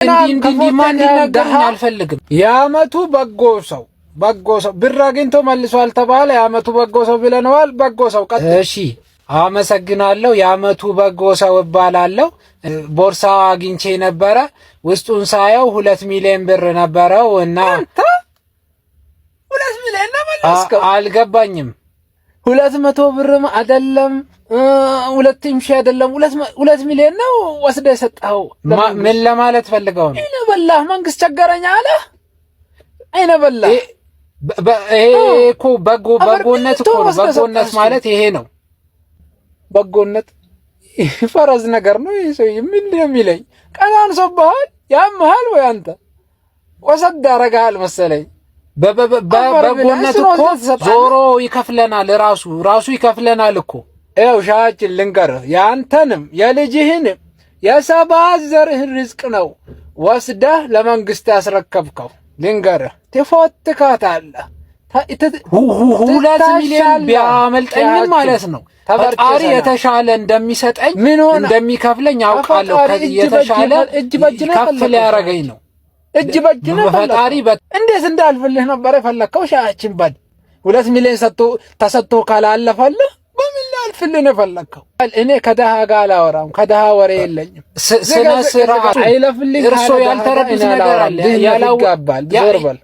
እንዲህ ማን ይናገረኝ አልፈልግም። የዓመቱ በጎ ሰው ብር አግኝቶ መልሷል ተባለ። የዓመቱ በጎ ሰው ብለነዋል። በጎ ሰው እሺ፣ አመሰግናለሁ። የዓመቱ በጎ ሰው እባላለሁ። ቦርሳ አግኝቼ ነበረ። ውስጡን ሳየው 2 ሚሊዮን ብር ነበረው እና 2 ሚሊዮን ነው መልስከው? አልገባኝም። 200 ብርም አይደለም 2,000 አይደለም 2 ሚሊዮን ነው ወስደ የሰጠኸው። ምን ለማለት ፈልገው ነው? አይነ በላህ መንግስት ቸገረኝ አለ። አይነ በላህ ይሄ እኮ በጎነት እኮ ነው። በጎነት ማለት ይሄ ነው። በጎነት ፈረዝ ነገር ነው። ይሄ ሰው ምን እንደሚለኝ ቀናን ሰባል ያምሃል ወይ አንተ ወሰድ አረጋል መሰለኝ። በጎነት እኮ ዞሮ ይከፍለናል። ራሱ ይከፍለናል እኮ። ይኸው ሻችን ልንገርህ፣ ያንተንም የልጅህንም የሰባት ዘርህን ርዝቅ ነው ወስደህ ለመንግስት ያስረከብከው። ልንገርህ ትፎትካታለህ። 2 ሚሊዮን ቢያመልጠኝም ማለት ነው ፈጣሪ የተሻለ እንደሚሰጠኝ እንደሚከፍለኝ አውቃለሁ። ከዚህ የተሻለ ከፍ ሊያረገኝ ነው። እጅ በእጅ ነው ፈጣሪ። እንዴት እንዳልፍልህ ነበር የፈለከው? ሻችን በል 2 ሚሊዮን ተሰጥቶ ካላለፈልህ በምን ላልፍልህ ነው የፈለከው? እኔ ከደሃ ጋር አላወራም። ከደሃ ወሬ የለኝም። ስነ ስርዓት አይለፍልኝ። እርሶ ያልተረዱት ነገር አለ። ያላውቃባል። ዞር በል